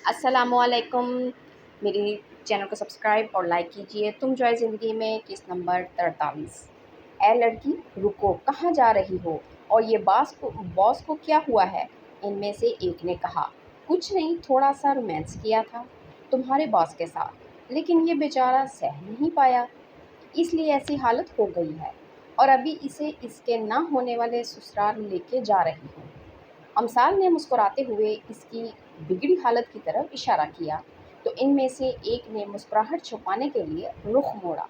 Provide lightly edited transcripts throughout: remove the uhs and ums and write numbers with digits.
السلام علیکم، میری چینل کو سبسکرائب اور لائک کیجیے۔ تم جو ہے زندگی میں کس نمبر 43۔ اے لڑکی رکو، کہاں جا رہی ہو؟ اور یہ باس کو کیا ہوا ہے؟ ان میں سے ایک نے کہا، کچھ نہیں، تھوڑا سا رومانس کیا تھا تمہارے باس کے ساتھ، لیکن یہ بیچارہ سہ نہیں پایا، اس لیے ایسی حالت ہو گئی ہے، اور ابھی اسے اس کے نہ ہونے والے سسرال لے کے جا رہی ہوں۔ امثال نے مسکراتے ہوئے اس کی بگڑی حالت کی طرف اشارہ کیا تو ان میں سے ایک نے مسکراہٹ چھپانے کے لیے رخ موڑا۔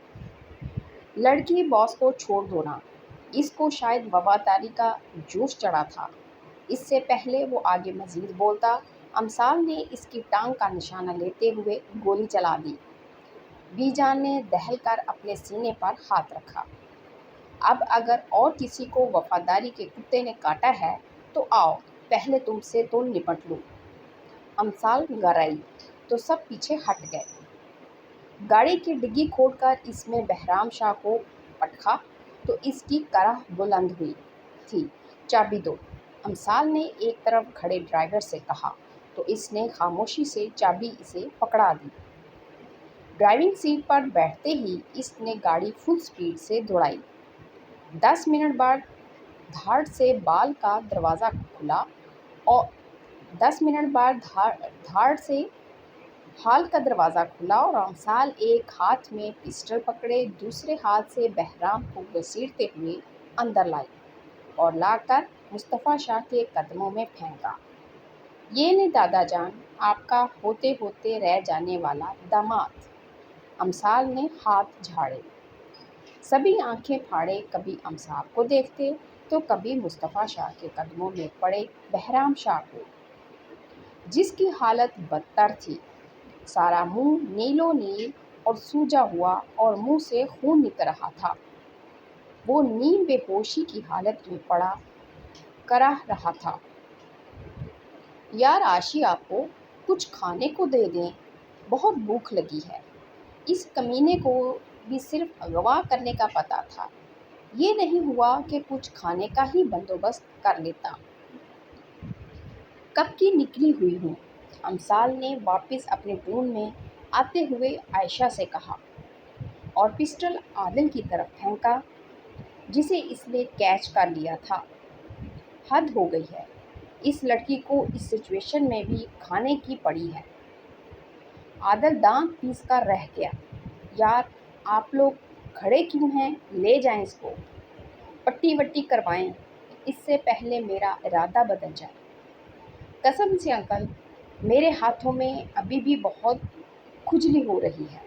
لڑکی باس کو چھوڑ دو نا، اس کو شاید وفاداری کا جوش چڑھا تھا۔ اس سے پہلے وہ آگے مزید بولتا، امثال نے اس کی ٹانگ کا نشانہ لیتے ہوئے گولی چلا دی۔ بی جان نے دہل کر اپنے سینے پر ہاتھ رکھا۔ اب اگر اور کسی کو وفاداری کے کتے نے کاٹا ہے تو آؤ پہلے تم سے تو نپٹ لوں۔ امثال گرائی تو سب پیچھے ہٹ گئے۔ گاڑی کی ڈگی کھول کر اس میں بہرام شاہ کو پٹکا تو اس کی کرہ بلند ہوئی تھی۔ چابی دو، امثال نے ایک طرف کھڑے ڈرائیور سے کہا تو اس نے خاموشی سے چابی اسے پکڑا دی۔ ڈرائیونگ سیٹ پر بیٹھتے ہی اس نے گاڑی فل سپیڈ سے دوڑائی۔ 10 منٹ بعد دھاڑ سے بال کا دروازہ کھلا اور 10 منٹ بعد دھاڑ سے ہال کا دروازہ کھلا اور امثال ایک ہاتھ میں پسٹل پکڑے دوسرے ہاتھ سے بہرام کو گھسیٹتے ہوئے اندر لائی اور لا کر مصطفیٰ شاہ کے قدموں میں پھینکا۔ یہ نے دادا جان، آپ کا ہوتے ہوتے رہ جانے والا داماد۔ امثال نے ہاتھ جھاڑے، سبھی آنکھیں پھاڑے، کبھی امثال کو دیکھتے تو کبھی مصطفیٰ شاہ کے قدموں میں پڑے بہرام شاہ کو، جس کی حالت بدتر تھی۔ سارا منہ نیلو نیل اور سوجا ہوا اور منہ سے خون نکل رہا تھا۔ وہ نیم بے ہوشی کی حالت میں پڑا کراہ رہا تھا، یار عاشی آپ کو کچھ کھانے کو دے دیں، بہت بھوک لگی ہے۔ اس کمینے کو بھی صرف اغوا کرنے کا پتہ تھا، یہ نہیں ہوا کہ کچھ کھانے کا ہی بندوبست کر لیتا۔ کب کی نکلی ہوئی ہوں، امثال نے واپس اپنے ڈرون میں آتے ہوئے عائشہ سے کہا اور پسٹل عادل کی طرف پھینکا جسے اس نے کیچ کر لیا تھا۔ حد ہو گئی ہے، اس لڑکی کو اس سچویشن میں بھی کھانے کی پڑی ہے۔ عادل دانت پیس کر رہ گیا، یار آپ لوگ کھڑے کیوں ہیں، لے جائیں اس کو، پٹی وٹی کروائیں اس سے پہلے میرا ارادہ بدل جائے۔ قسم سے انکل، میرے ہاتھوں میں ابھی بھی بہت کھجلی ہو رہی ہے،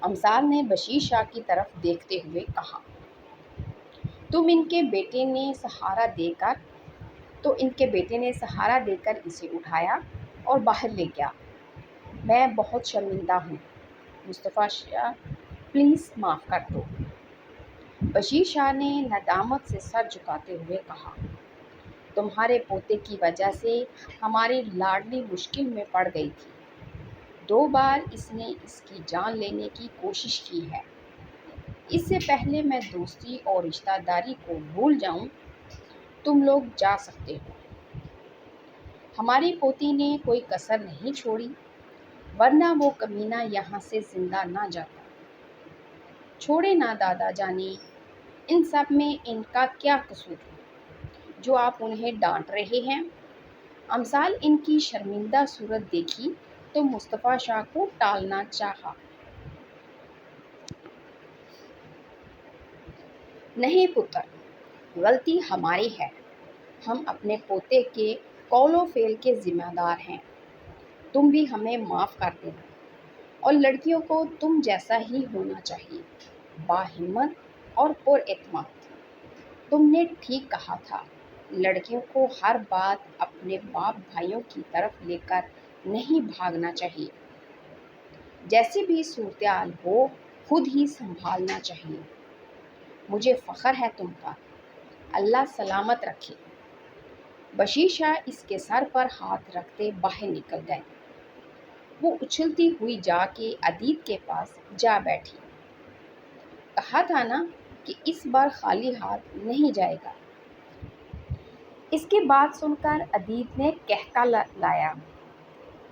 امثال نے بشیر شاہ کی طرف دیکھتے ہوئے کہا۔ ان کے بیٹے نے سہارا دے کر اسے اٹھایا اور باہر لے گیا۔ میں بہت شرمندہ ہوں مصطفیٰ شاہ، پلیز معاف کر دو۔ بشیر شاہ نے ندامت سے سر جھکاتے ہوئے کہا، تمہارے پوتے کی وجہ سے ہماری لاڈلی مشکل میں پڑ گئی تھی، 2 بار اس نے اس کی جان لینے کی کوشش کی ہے۔ اس سے پہلے میں دوستی اور رشتہ داری کو بھول جاؤں، تم لوگ جا سکتے ہو۔ ہماری پوتی نے کوئی کسر نہیں چھوڑی، ورنہ وہ کمینہ یہاں سے زندہ نہ جاتا۔ چھوڑے نا دادا جانی، ان سب میں ان کا کیا قصور ہے جو آپ انہیں ڈانٹ رہے ہیں؟ امثال ان کی شرمندہ صورت دیکھی تو مصطفیٰ شاہ کو ٹالنا چاہا۔ نہیں پتر، غلطی ہماری ہے، ہم اپنے پوتے کے قول و فعل کے ذمہ دار ہیں، تم بھی ہمیں معاف کر دینا۔ اور لڑکیوں کو تم جیسا ہی ہونا چاہیے، باہمت اور پر اعتماد۔ تم نے ٹھیک کہا تھا، لڑکیوں کو ہر بات اپنے باپ بھائیوں کی طرف لے کر نہیں بھاگنا چاہیے، جیسی بھی صورتحال ہو خود ہی سنبھالنا چاہیے۔ مجھے فخر ہے تم پر، اللہ سلامت رکھے۔ بشیر شاہ اس کے سر پر ہاتھ رکھتے باہر نکل گئے۔ وہ اچھلتی ہوئی جا کے عدید کے پاس جا بیٹھی۔ کہا تھا نا کہ اس بار خالی ہاتھ نہیں جائے گا۔ اس کی بات سن کر عدید نے کہکا لایا،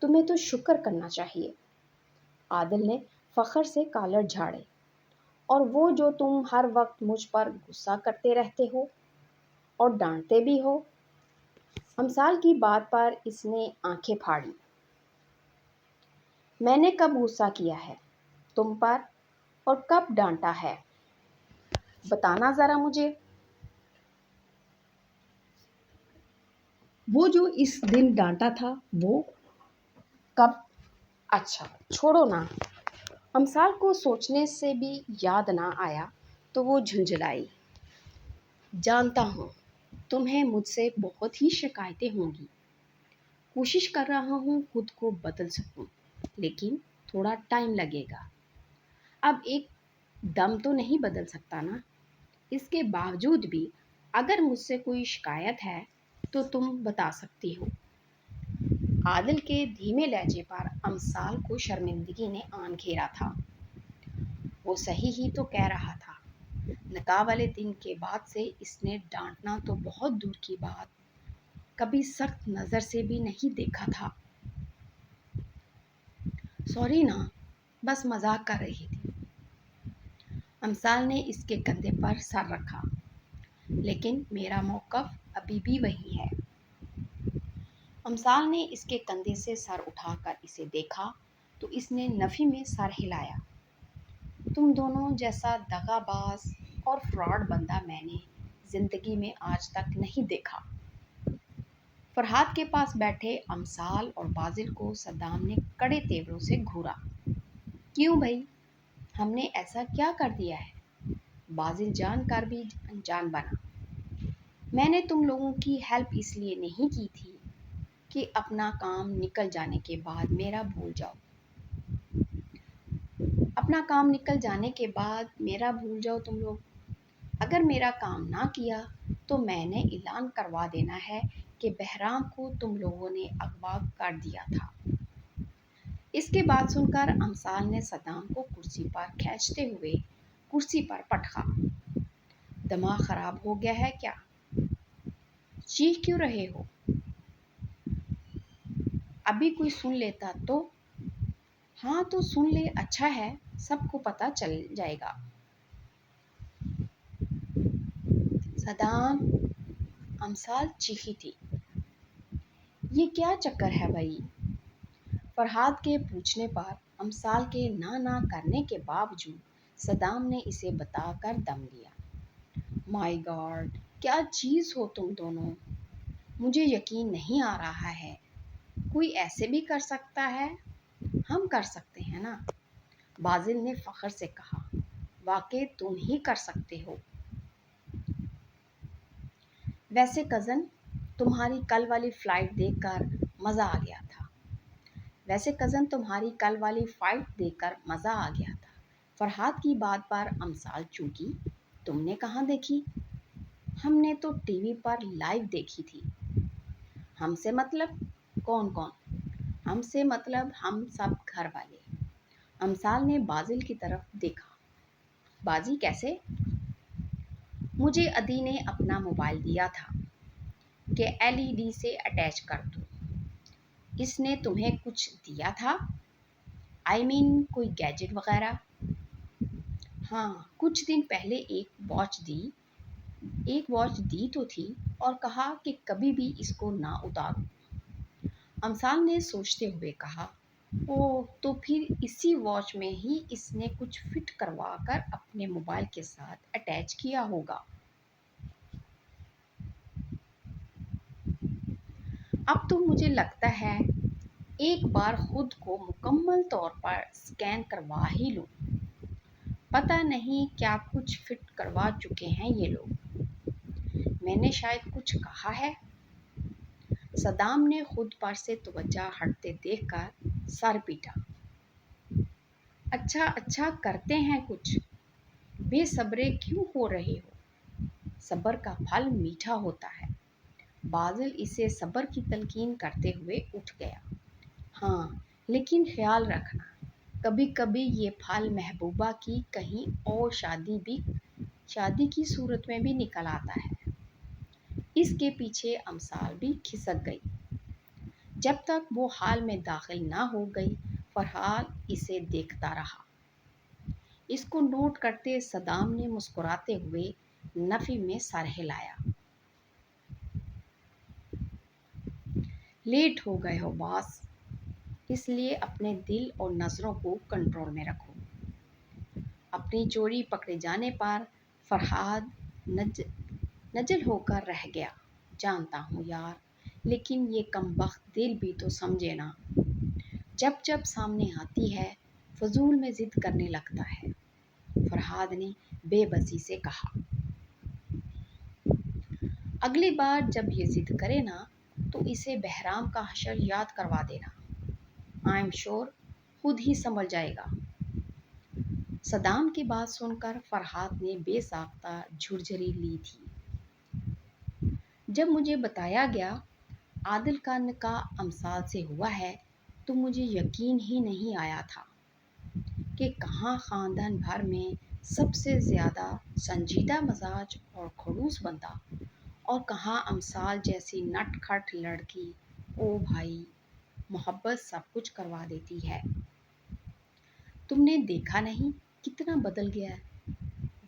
تمہیں تو شکر کرنا چاہیے۔ عادل نے فخر سے کالر جھاڑے۔ اور وہ جو تم ہر وقت مجھ پر غصہ کرتے رہتے ہو اور ڈانٹتے بھی ہو۔ امثال کی بات پر اس نے آنکھیں پھاڑی۔ میں نے کب غصہ کیا ہے تم پر اور کب ڈانٹا ہے؟ بتانا ذرا مجھے۔ وہ جو اس دن ڈانٹا تھا وہ کب؟ اچھا چھوڑو نا۔ امثال کو سوچنے سے بھی یاد نہ آیا تو وہ جھنجھلائی۔ جانتا ہوں تمہیں مجھ سے بہت ہی شکایتیں ہوں گی۔ کوشش کر رہا ہوں خود کو بدل سکوں لیکن تھوڑا ٹائم لگے گا۔ اب ایک دم تو نہیں بدل سکتا نا۔ اس کے باوجود بھی اگر مجھ سے کوئی شکایت ہے تو تم بتا سکتی ہو۔ عادل کے دھیمے لہجے پر امثال کو شرمندگی نے آن گھیرا تھا۔ وہ صحیح ہی تو کہہ رہا تھا۔ نکاح والے دن کے بعد سے اس نے ڈانٹنا تو بہت دور کی بات کبھی سخت نظر سے بھی نہیں دیکھا تھا۔ سوری نا، بس مذاق کر رہی تھی۔ امثال نے اس کے کندھے پر سر رکھا۔ لیکن میرا موقف ابھی بھی وہی ہے۔ امثال نے اس کے کندھے سے سر اٹھا کر اسے دیکھا تو اس نے نفی میں سر ہلایا۔ تم دونوں جیسا دغا باز اور فراڈ بندہ میں نے زندگی میں آج تک نہیں دیکھا۔ فرحاد کے پاس بیٹھے امثال اور باسل کو صدام نے کڑے تیوروں سے گھورا۔ کیوں بھائی، ہم نے ایسا کیا کر دیا ہے؟ باسل جان کر بھی انجان بنا۔ میں نے تم لوگوں کی ہیلپ اس لیے نہیں کی تھی کہ اپنا کام نکل جانے کے بعد میرا بھول جاؤ۔ اپنا کام نکل جانے کے بعد میرا بھول جاؤ تم لوگ۔ اگر میرا کام نہ کیا تو میں نے اعلان کروا دینا ہے کہ بہرام کو تم لوگوں نے اغوا کر دیا تھا۔ اس کی بات سن کر امثال نے صدام کو کرسی پر کھینچتے ہوئے کرسی پر پٹخا۔ دماغ خراب ہو گیا ہے کیا؟ چیخ کیوں رہے ہو؟ ابھی کوئی سن لیتا تو؟ ہاں تو سن لے، اچھا ہے، سب کو پتہ چل جائے گا۔ صدام، امثال چیخی تھی۔ یہ کیا چکر ہے بھائی؟ فرحاد کے پوچھنے پر امثال کے نہ کرنے کے باوجود صدام نے اسے بتا کر دم لیا۔ مائی گاڈ، کیا چیز ہو تم دونوں! مجھے یقین نہیں آ رہا ہے۔ کوئی ایسے بھی کر سکتا ہے؟ ہم کر سکتے ہیں نا؟ باسل نے فخر سے کہا۔ واقعی تم ہی کر سکتے ہو۔ ویسے کزن، تمہاری کل والی فلائٹ دیکھ کر مزہ آ گیا تھا۔ فرحاد کی بات پر امثال چونکی۔ تم نے کہاں دیکھی؟ ہم نے تو ٹی وی پر لائیو دیکھی تھی۔ ہم سے مطلب کون کون؟ ہم سے مطلب ہم سب گھر والے۔ امثال نے باسل کی طرف دیکھا۔ بازی کیسے؟ مجھے ادی نے اپنا موبائل دیا تھا کہ LED سے اٹیچ کر دوں۔ اس نے تمہیں کچھ دیا تھا؟ کوئی گیجٹ وغیرہ؟ ہاں، کچھ دن پہلے ایک واچ دی تو تھی اور کہا کہ کبھی بھی اس کو نہ اتارو۔ امثال نے سوچتے ہوئے کہا۔ اوہ، تو پھر اسی واچ میں ہی اس نے کچھ فٹ کروا کر اپنے موبائل کے ساتھ اٹیچ کیا ہوگا۔ اب تو مجھے لگتا ہے ایک بار خود کو مکمل طور پر اسکین کروا ہی لوں۔ پتہ نہیں کیا کچھ فٹ کروا چکے ہیں یہ لوگ۔ میں نے شاید کچھ کہا ہے؟ صدام نے خود پر سے توجہ ہٹتے دیکھ کر سر پیٹا۔ اچھا کرتے ہیں کچھ۔ بے صبرے کیوں ہو رہے ہو؟ صبر کا پھل میٹھا ہوتا ہے۔ باسل اسے صبر کی تلقین کرتے ہوئے اٹھ گیا۔ ہاں، لیکن خیال رکھنا، کبھی کبھی یہ پھل محبوبہ کی کہیں اور شادی کی صورت میں بھی نکل آتا ہے۔ اس کے پیچھے امثال بھی کھسک گئی۔ جب تک وہ حال میں داخل نہ ہو گئی فرحاد اسے دیکھتا رہا۔ اس کو نوٹ کرتے صدام نے مسکراتے ہوئے نفی میں سر ہلایا۔ لیٹ ہو گئے ہو باس، اس لیے اپنے دل اور نظروں کو کنٹرول میں رکھو۔ اپنی چوری پکڑے جانے پر فرحاد نجل ہو کر رہ گیا۔ جانتا ہوں یار، لیکن یہ کمبخت دل بھی تو سمجھے نا، جب جب سامنے آتی ہے فضول میں ضد کرنے لگتا ہے، فرحاد نے بے بسی سے کہا۔ اگلی بار جب یہ ضد کرے نا تو اسے بہرام کا حشر یاد کروا دینا، آئی ایم شور خود ہی سنبھل جائے گا۔ صدام کی بات سن کر فرحاد نے بے ساختہ جھرجھری لی تھی۔ جب مجھے بتایا گیا عادل کا نکاح امثال سے ہوا ہے تو مجھے یقین ہی نہیں آیا تھا کہ کہاں خاندان بھر میں سب سے زیادہ سنجیدہ مزاج اور خڑوس بندہ، اور کہاں امثال جیسی نٹ کھٹ لڑکی، او بھائی محبت سب کچھ کروا دیتی ہے۔ تم نے دیکھا نہیں کتنا بدل گیا ہے؟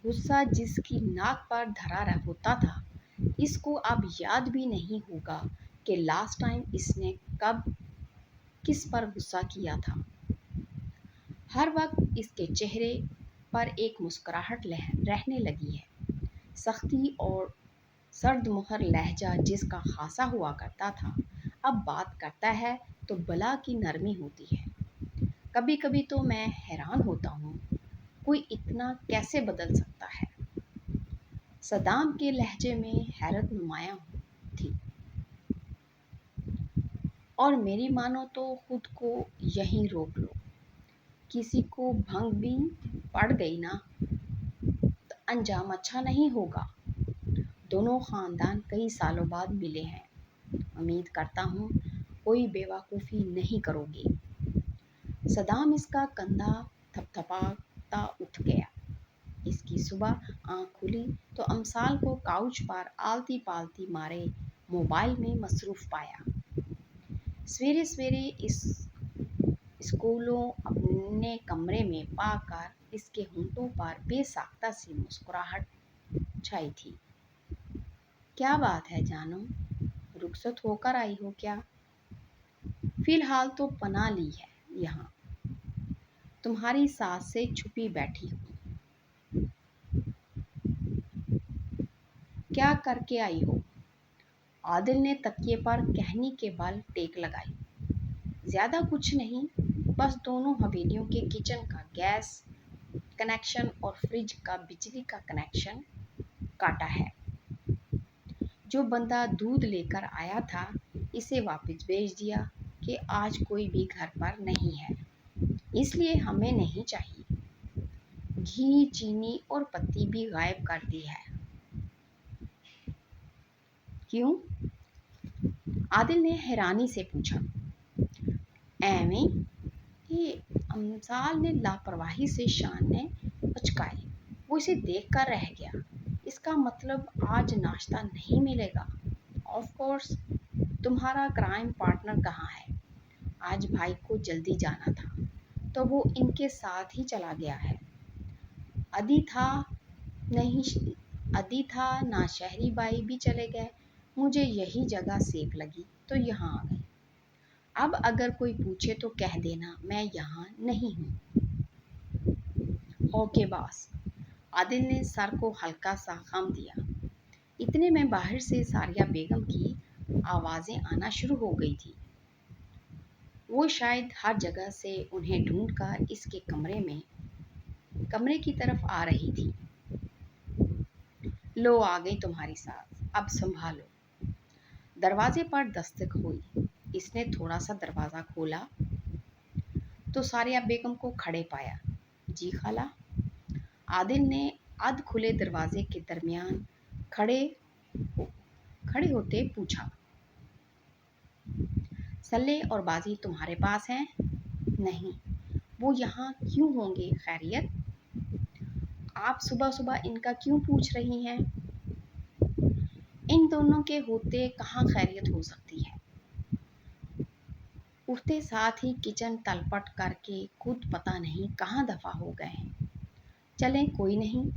غصہ جس کی ناک پر دھرا ہوتا تھا، اس کو اب یاد بھی نہیں ہوگا کہ لاسٹ ٹائم اس نے کب کس پر غصہ کیا تھا۔ ہر وقت اس کے چہرے پر ایک مسکراہٹ رہنے لگی ہے۔ سختی اور سرد مہر لہجہ جس کا خاصا ہوا کرتا تھا، اب بات کرتا ہے تو بلا کی نرمی ہوتی ہے۔ کبھی کبھی تو میں حیران ہوتا ہوں کوئی اتنا کیسے بدل سکتا ہے۔ صدام کے لہجے میں حیرت نمایاں تھی۔ اور میری مانو تو خود کو یہیں روک لو، کسی کو بھنگ بھی پڑ گئی نا تو انجام اچھا نہیں ہوگا۔ دونوں خاندان کئی سالوں بعد ملے ہیں، امید کرتا ہوں کوئی بیوقوفی نہیں کرو گے۔ صدام اس کا کندھا تھپتھپاتا اٹھ گیا۔ اس کی صبح آنکھ کھلی تو امثال کو کاؤچ پر آلتی پالتی مارے موبائل میں مصروف پایا۔ سویرے سویرے اسکولوں اپنے کمرے میں پا کر اس کے ہونٹوں پر بے ساختہ سی مسکراہٹ چھائی تھی۔ کیا بات ہے جانو، رخصت ہو کر آئی ہو کیا؟ فی الحال تو پناہ لی ہے یہاں، تمہاری ساس سے چھپی بیٹھی ہوں۔ کیا کر کے آئی ہو؟ عادل نے تکیے پر کہنی کے بل ٹیک لگائی۔ زیادہ کچھ نہیں، بس دونوں حویلیوں کے کچن کا گیس کنیکشن اور فریج کا بجلی کا کنیکشن کاٹا ہے۔ جو بندہ دودھ لے کر آیا تھا اسے واپس بھیج دیا کہ آج کوئی بھی گھر پر نہیں ہے، اس لیے ہمیں نہیں چاہیے۔ گھی، چینی اور پتی بھی غائب کر دی ہے۔ کیوں؟ عادل نے حیرانی سے پوچھا۔ ایویں یہ امثال نے لاپرواہی سے شانے اچکائے۔ وہ اسے دیکھ کر رہ گیا۔ اس کا مطلب آج ناشتہ نہیں ملے گا؟ Of course. تمہارا کرائم پارٹنر کہاں ہے؟ آج بھائی کو جلدی جانا تھا تو وہ ان کے ساتھ ہی چلا گیا ہے۔ ادھی تھا نہ شہری بھائی بھی چلے گئے، مجھے یہی جگہ سیف لگی تو یہاں آ گئی۔ اب اگر کوئی پوچھے تو کہہ دینا میں یہاں نہیں ہوں۔ اوکے باس۔ عادل نے سر کو ہلکا سا خم دیا۔ اتنے میں باہر سے ساریہ بیگم کی آوازیں آنا شروع ہو گئی تھی۔ وہ شاید ہر جگہ سے انہیں ڈھونڈ کر اس کے کمرے کی طرف آ رہی تھی۔ لو آ گئی تمہاری ساس، اب سنبھالو۔ دروازے پر دستک ہوئی۔ اس نے تھوڑا سا دروازہ کھولا تو ساریہ بیگم کو کھڑے پایا۔ جی خالہ؟ عادل نے ادھ کھلے دروازے کے درمیان کھڑے ہوتے پوچھا۔ سلے اور بازی تمہارے پاس ہیں؟ نہیں، وہ یہاں کیوں ہوں گے؟ خیریت؟ آپ صبح صبح ان کا کیوں پوچھ رہی ہیں؟ ان دونوں کے ہوتے کہاں خیریت ہو سکتی ہے؟ اٹھتے ساتھ ہی کچن تلپٹ کر کے خود پتہ نہیں کہاں دفع ہو گئے ہیں۔ چلیں کوئی نہیں،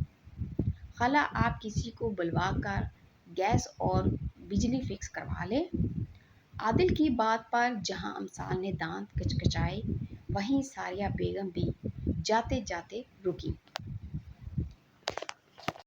خالہ آپ کسی کو بلوا کر گیس اور بجلی فکس کروا لیں۔ عادل کی بات پر جہاں امثال نے دانت کچکچائے وہیں ساریہ بیگم بھی جاتے جاتے رکی۔